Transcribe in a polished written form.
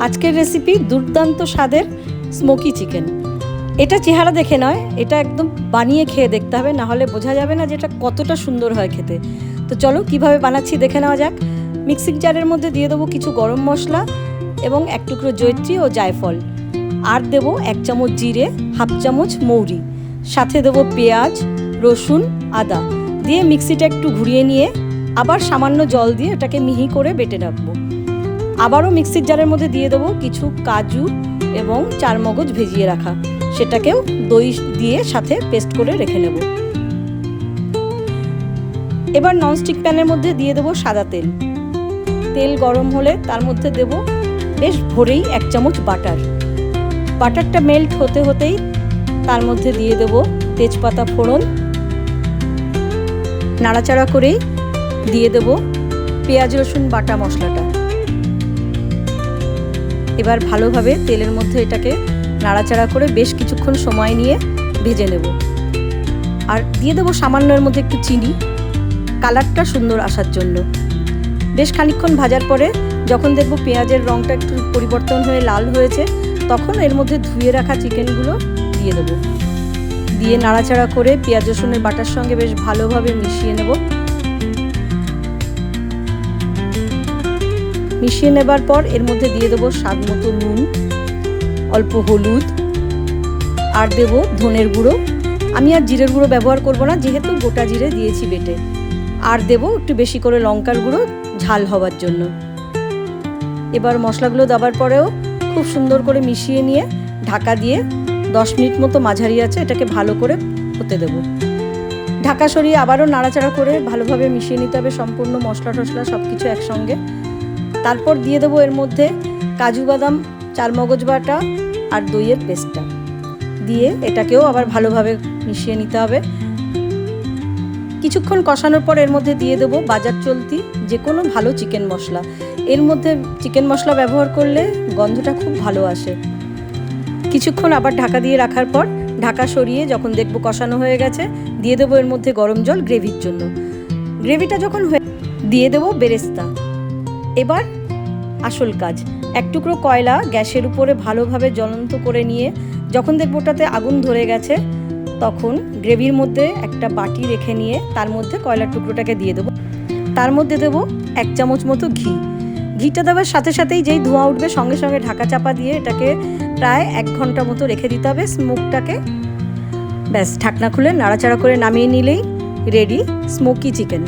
আজকের রেসিপি দুর্দান্ত স্বাদের স্মোকি চিকেন। এটা চেহারা দেখে নয়, এটা একদম বানিয়ে খেয়ে দেখতে হবে, না হলে বোঝা যাবে না যে এটা কতটা সুন্দর হয় খেতে। তো চলো কিভাবে বানাচ্ছি দেখে নেওয়া যাক। মিক্সিং জারের মধ্যে দিয়ে দেবো কিছু গরম মশলা এবং এক টুকরো জয়িত্রী ও জায়ফল, আর দেবো 1 চামচ জিরে, হাফ চামচ মৌরি, সাথে দেবো পেঁয়াজ, রসুন, আদা দিয়ে মিক্সিটা একটু ঘুরিয়ে নিয়ে আবার সামান্য জল দিয়ে এটাকে মিহি করে বেটে রাখবো। আবারও মিক্সির জারের মধ্যে দিয়ে দেবো কিছু কাজু এবং চারমগজ ভেজিয়ে রাখা, সেটাকেও দই দিয়ে সাথে পেস্ট করে রেখে নেব। এবার ননস্টিক প্যানের মধ্যে দিয়ে দেবো সাদা তেল। তেল গরম হলে তার মধ্যে দেব বেশ ভরেই 1 চামচ বাটার। বাটারটা মেল্ট হতে হতেই তার মধ্যে দিয়ে দেব তেজপাতা ফোড়ন, নাড়াচাড়া করেই দিয়ে দেব পেঁয়াজ রসুন বাটা মশলাটা। এবার ভালোভাবে তেলের মধ্যে এটাকে নাড়াচাড়া করে বেশ কিছুক্ষণ সময় নিয়ে ভেজে নেব। আর দিয়ে দেবো সামান্য এর মধ্যে একটু চিনি, কালারটা সুন্দর আসার জন্য। বেশ খানিকক্ষণ ভাজার পরে যখন দেখব পেঁয়াজের রঙটা একটু পরিবর্তন হয়ে লাল হয়েছে, তখন এর মধ্যে ধুয়ে রাখা চিকেনগুলো দিয়ে দেবো। দিয়ে নাড়াচাড়া করে পেঁয়াজ রসুনের বাটার সঙ্গে বেশ ভালোভাবে মিশিয়ে নেব। মিশিয়ে নেবার পর এর মধ্যে দিয়ে দেবো স্বাদ মতো নুন, অল্প হলুদ, আর দেব ধনের গুঁড়ো। আমি আর জিরের গুঁড়ো ব্যবহার করব না, যেহেতু গোটা জিরে দিয়েছি বেটে। আর দেব একটু বেশি করে লঙ্কার গুঁড়ো ঝাল হওয়ার জন্য। এবার মশলাগুলো দেওয়ার পরেও খুব সুন্দর করে মিশিয়ে নিয়ে ঢাকা দিয়ে 10 মিনিট মতো মাঝারি আছে এটাকে ভালো করে হতে দেব। ঢাকা সরিয়ে আবারও নাড়াচাড়া করে ভালোভাবে মিশিয়ে নিতে হবে সম্পূর্ণ মশলা টশলা সব কিছু একসঙ্গে। তারপর দিয়ে দেবো এর মধ্যে কাজু বাদাম, চারমগজ বাটা আর দইয়ের পেস্টটা দিয়ে এটাকেও আবার ভালোভাবে মিশিয়ে নিতে হবে। কিছুক্ষণ কষানোর পর এর মধ্যে দিয়ে দেবো বাজার চলতি যে কোনো ভালো চিকেন মশলা। এর মধ্যে চিকেন মশলা ব্যবহার করলে গন্ধটা খুব ভালো আসে। কিছুক্ষণ আবার ঢাকা দিয়ে রাখার পর ঢাকা সরিয়ে যখন দেখবো কষানো হয়ে গেছে, দিয়ে দেবো এর মধ্যে গরম জল গ্রেভির জন্য। গ্রেভিটা যখন হয়ে দিয়ে দেবো বেরেস্তা। এবার আসল কাজ, এক টুকরো কয়লা গ্যাসের উপরে ভালোভাবে জ্বলন্ত করে নিয়ে যখন দেখবো ওটাতে আগুন ধরে গেছে, তখন গ্রেভির মধ্যে একটা বাটি রেখে নিয়ে তার মধ্যে কয়লার টুকরোটাকে দিয়ে দেবো। তার মধ্যে দেবো 1 চামচ মতো ঘি। ঘিটা দেওয়ার সাথে সাথেই যেই ধোঁয়া উঠবে সঙ্গে সঙ্গে ঢাকা চাপা দিয়ে এটাকে প্রায় 1 ঘন্টা মতো রেখে দিতে হবে স্মোকটাকে। ব্যাস ঢাকনা খুলে নাড়াচাড়া করে নামিয়ে নিলেই রেডি স্মোকি চিকেন।